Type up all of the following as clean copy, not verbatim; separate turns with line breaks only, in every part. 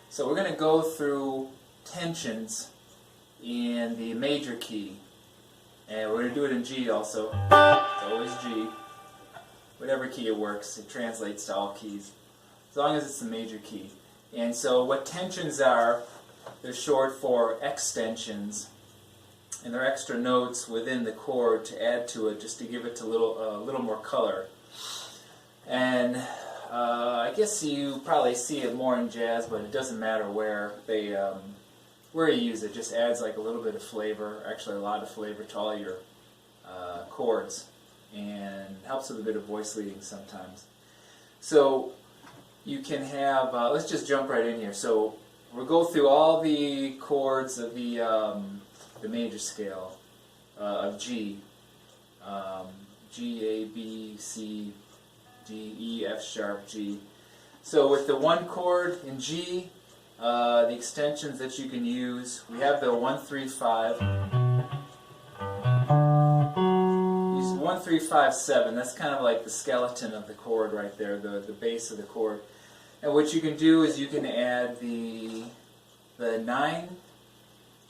So we're going to go through tensions in the major key, and we're going to do it in G also. It's always G. Whatever key it works, it translates to all keys, as long as it's the major key. And so what tensions are, they're short for extensions, and they're extra notes within the chord to add to it, just to give it a little more color. And I guess you probably see it more in jazz, but it doesn't matter where you use it. Just adds like a little bit of flavor, actually a lot of flavor to all your chords, and helps with a bit of voice leading sometimes. So you can have, let's just jump right in here. So we'll go through all the chords of the major scale of G. G, A, B, C, D, E, F sharp, G. So with the one chord in G, the extensions that you can use, we have the 1, 3, 5. Use 1, 3, 5, 7. That's kind of like the skeleton of the chord right there, the base of the chord. And what you can do is you can add the 9,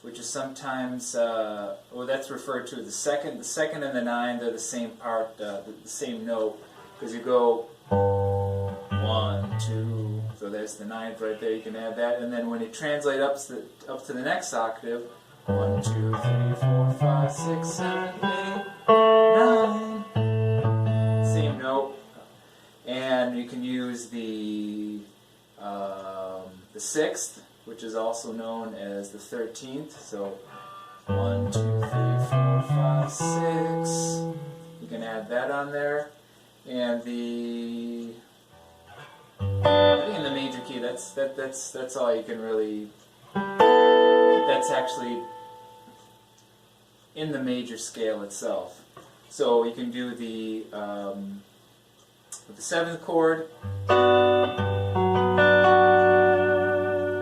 which is sometimes, well, that's referred to as the second. The second and the 9, they're the same part, the same note. Because you go 1, 2, so there's the 9th right there, you can add that, and then when you translate up to the next octave, 1, 2, 3, 4, 5, 6, 7, 8, 9, same note, and you can use the 6th, which is also known as the 13th, so 1, 2, 3, 4, 5, 6, you can add that on there. And I think in the major key, that's all you can really. That's actually in the major scale itself. So you can do the with the 7th chord,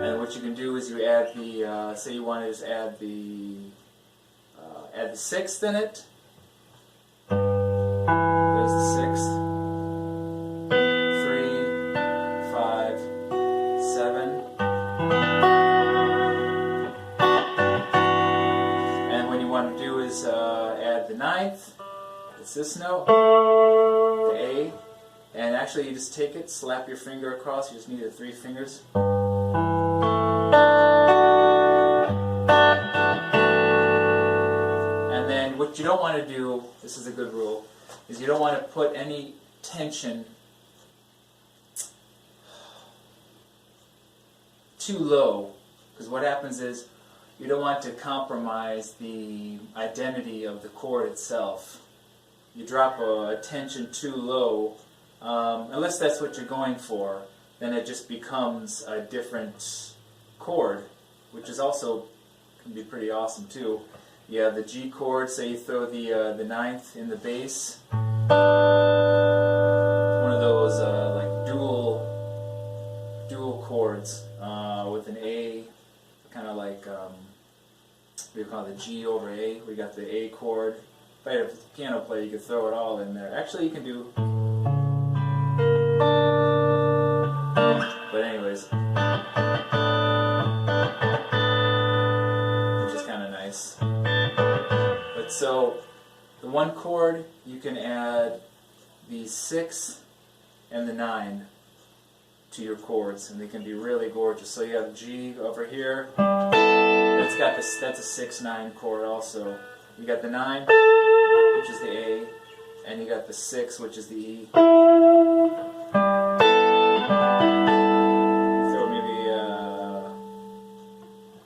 and what you can do is you add the say you want to just add the 6th in it. There's the 6th, 3, 5, 7, and what you want to do is add the 9th, it's this note, the A, and actually you just take it, slap your finger across, you just need the 3 fingers. And then what you don't want to do, this is a good rule, is you don't want to put any tension too low, because what happens is you don't want to compromise the identity of the chord itself. You drop a tension too low, unless that's what you're going for, then it just becomes a different chord, which is also can be pretty awesome too. You have the G chord, say you throw the 9th in the bass. One of those like dual chords with an A, kind of like we call it the G over A. We got the A chord. If I had a piano player, you could throw it all in there. Actually, you can do. But anyways, which is kind of nice. But so the one chord, you can add the 6 and the 9 to your chords, and they can be really gorgeous. So you have G over here. That's got this. That's a 6/9 chord also. You got the 9, which is the A, and you got the 6, which is the E. So maybe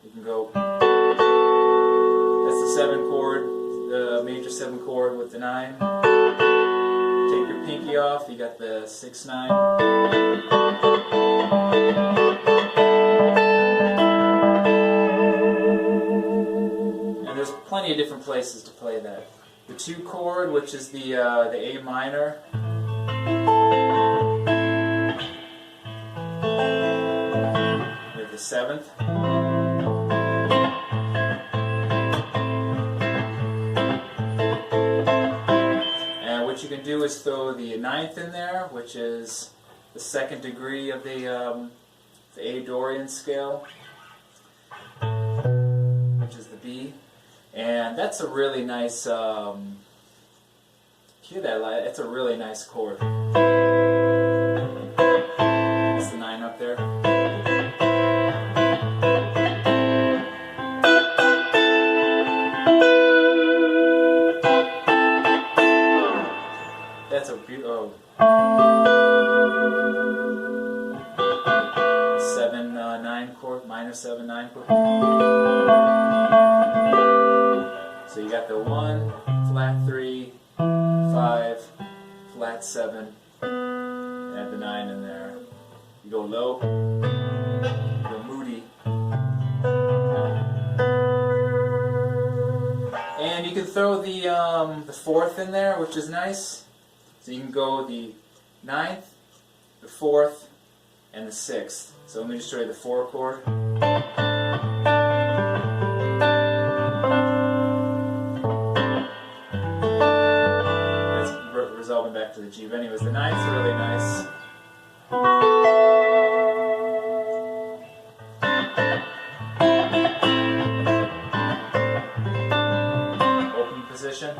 you can go. That's the 7 chord, the major 7 chord with the 9. Take your pinky off. You got the 6/9. Plenty of different places to play that. the 2 chord, which is the A minor. We have the 7th. And what you can do is throw the 9th in there, which is the 2nd degree of the A Dorian scale, which is the B. And that's a really nice, hear that? It's a really nice chord. That's the 9 up there. That's a beautiful 7-9 chord, minor 7-9 chord. So you got the 1, flat 3, 5, flat 7, add the 9 in there. You go low, you go moody. And you can throw the 4th in there, which is nice. So you can go the 9th, the 4th, and the 6th. So let me just show you the 4 chord. Resolving back to the G. But anyways, the 9th's really nice. Open position.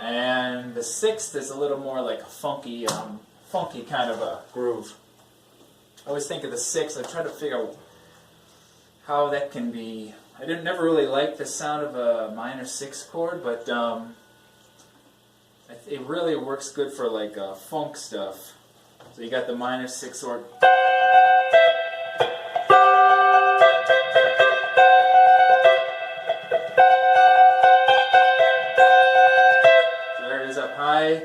And the 6th is a little more like a funky kind of a groove. I always think of the 6th. I try to figure out how that can be. I never really liked the sound of a minor 6 chord, but it really works good for like funk stuff. So you got the minor 6 chord. So there it is up high.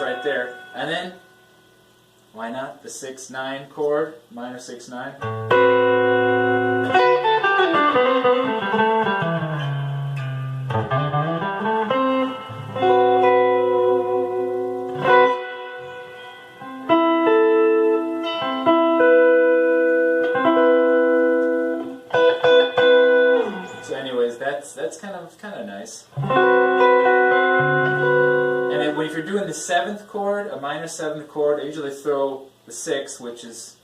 Right there. And then, why not the 6-9 chord, minor 6-9. So anyways, that's kind of nice. And then if you're doing the 7th chord, a minor 7th chord, I usually throw the 6th, which is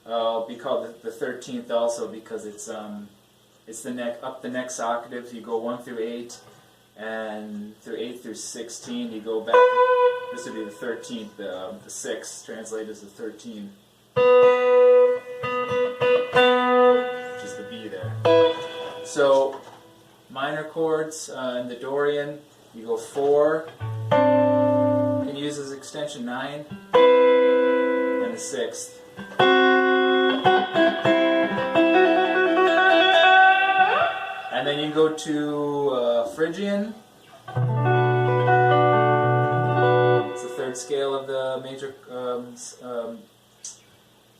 be called the 13th also, because it's the up the next octave. You go 1 through 8, and through 8 through 16 you go back. This would be the 13th. The 6th translated as the 13, which is the B there. So minor chords in the Dorian, you go 4. You can use as extension 9 and the 6th. And then you go to Phrygian. It's the 3rd scale of the major,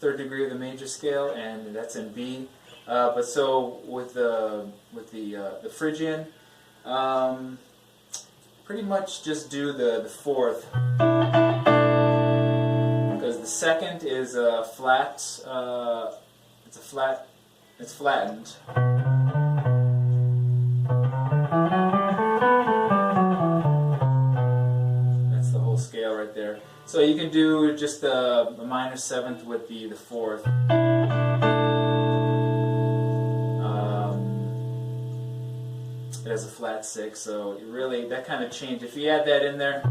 3rd degree of the major scale, and that's in B. But so with the Phrygian, pretty much just do the 4th, because the 2nd is a flat. It's flattened. That's the whole scale right there. So you can do just the minor 7th with the 4th. It has a flat 6, so you really, that kind of change. If you add that in there,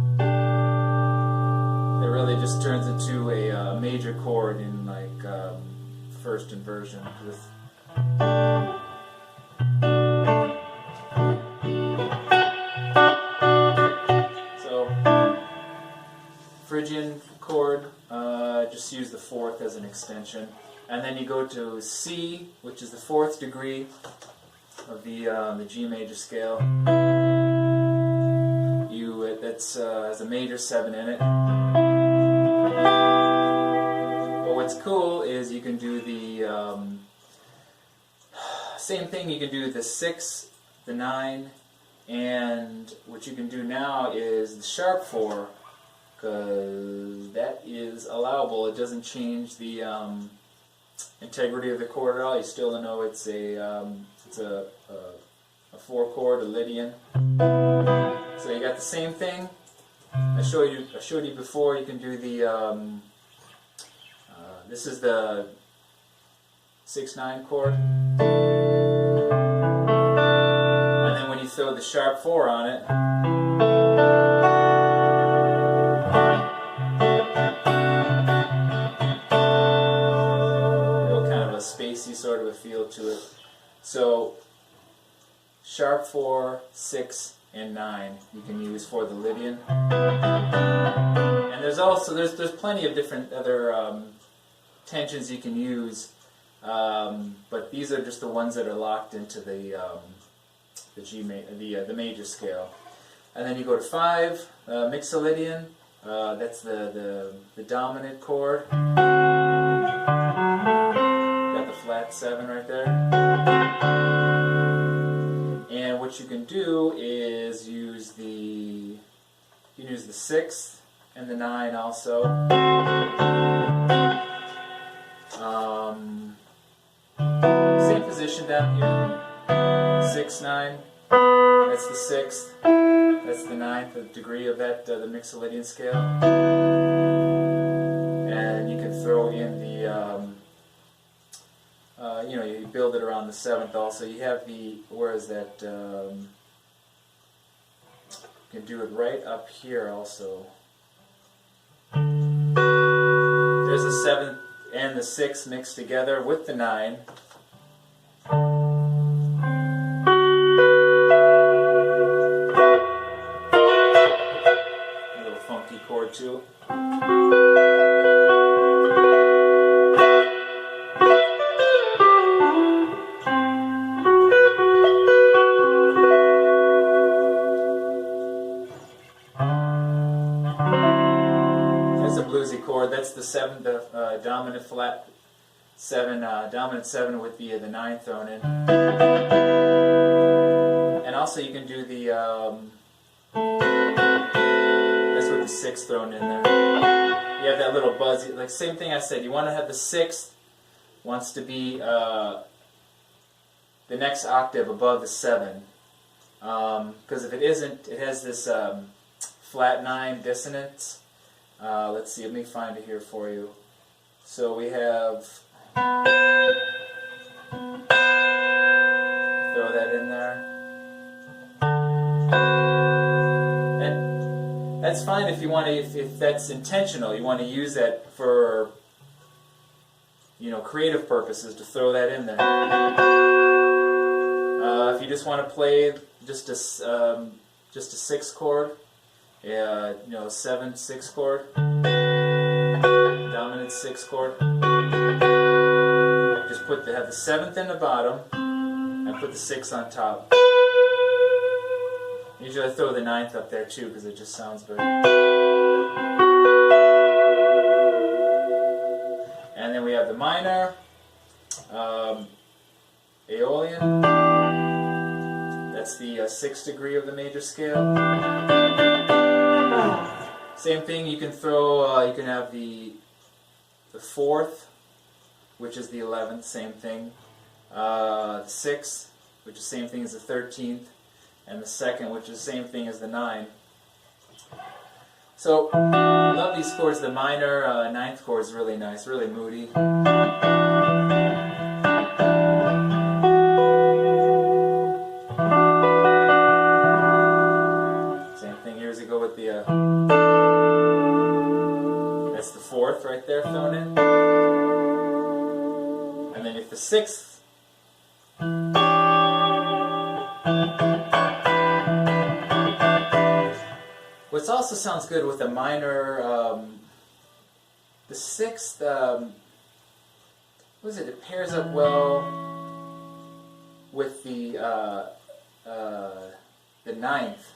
it really just turns into a major chord in like first inversion. So chord, just use the fourth as an extension. And then you go to C, which is the fourth degree of the G major scale. That's has a major 7 in it. But what's cool is you can do the same thing. You can do the 6, the 9, and what you can do now is the sharp 4, because that is allowable. It doesn't change the integrity of the chord at all. You still know it's a 4 chord, a Lydian. So you got the same thing. I showed you before. You can do the this is the 6/9 chord, and then when you throw the sharp 4 on it, kind of a spacey sort of a feel to it. So sharp 4, 6, and 9 you can use for the Lydian. And there's also there's plenty of different other tensions you can use, but these are just the ones that are locked into the major scale. And then you go to 5, Mixolydian. That's the dominant chord. Got the flat 7 right there. And what you can do is use the 6th and the 9 also. Same position down here. 6, 9. That's the 6th. That's the 9th degree of that the Mixolydian scale. And you can throw in the you build it around the 7th also. You have the, where is that, you can do it right up here also. There's the 7th and the 6th mixed together with the 9. A little funky chord too. Chord. That's the 7th, dominant flat 7, dominant 7 with the 9 thrown in. And also you can do the that's with the 6 thrown in there. You have that little buzz, like same thing I said. You want to have the 6th wants to be the next octave above the 7, because if it isn't, it has this flat 9 dissonance. Let's see, let me find it here for you. So we have, throw that in there. And that's fine if you want to, if that's intentional, you want to use that for, creative purposes, to throw that in there. If you just want to play just a 6 chord, 7, 6 chord, dominant 6 chord. Just have the 7th in the bottom and put the 6 on top. Usually I throw the 9th up there too because it just sounds good. And then we have the minor, Aeolian. That's the 6th degree of the major scale. Same thing, you can throw, you can have the 4th, which is the 11th, same thing. The 6th, which is the same thing as the 13th. And the 2nd, which is the same thing as the 9. So, I love these chords. The minor 9th chord is really nice, really moody. Same thing, here's we go with the, that's the 4th right there thrown in. And then if the 6th, what also sounds good with a minor The sixth, what is it? It pairs up well with the ninth.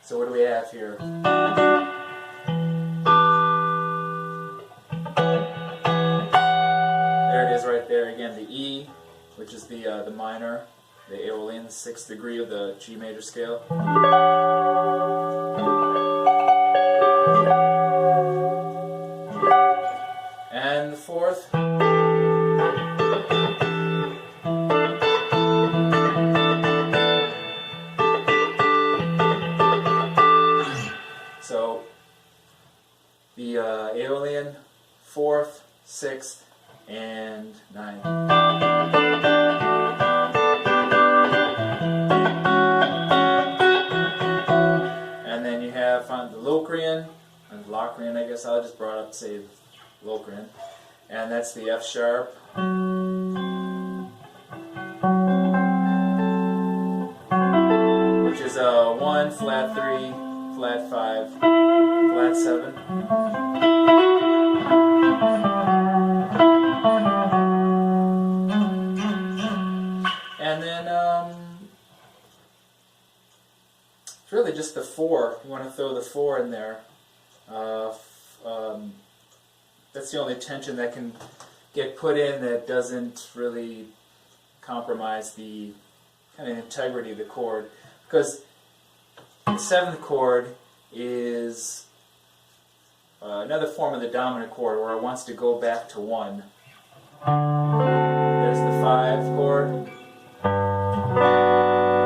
So what do we have here? There it is right there again, the E, which is the minor, the Aeolian, the 6th degree of the G major scale. And the 4th. So the Aeolian, 4th, 6th, and 9th. And then you have the Locrian, and Locrian, I guess I'll just brought up to say Locrian, and that's the F sharp. Which is a 1, flat 3, flat 5, flat 7. And then it's really just the 4. You want to throw the 4 in there. That's the only tension that can get put in that doesn't really compromise the kind of integrity of the chord. Because the 7th chord is another form of the dominant chord where it wants to go back to 1. There's the 5 chord.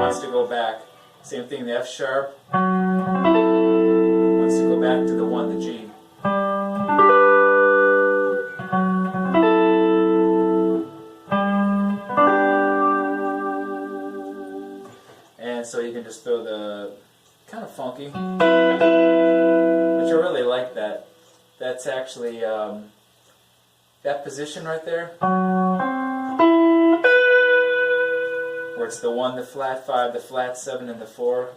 Wants to go back. Same thing, the F sharp. Wants to go back to the 1, the G. And so you can just throw the kind of funky, but you really like that. That's actually that position right there, where it's the 1, the flat 5, the flat 7, and the 4.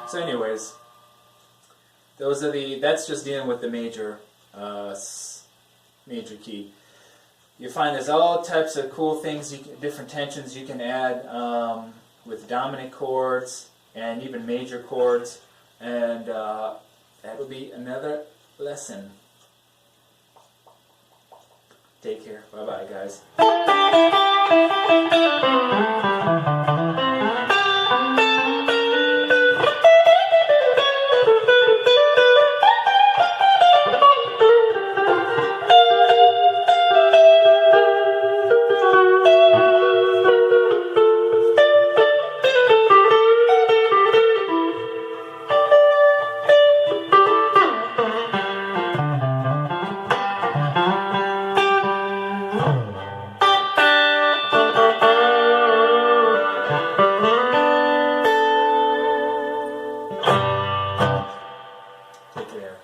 So anyways, those are that's just dealing with the major key. You find there's all types of cool things, different tensions you can add with dominant chords and even major chords, and that'll be another lesson. Take care. Bye-bye, guys. Take care.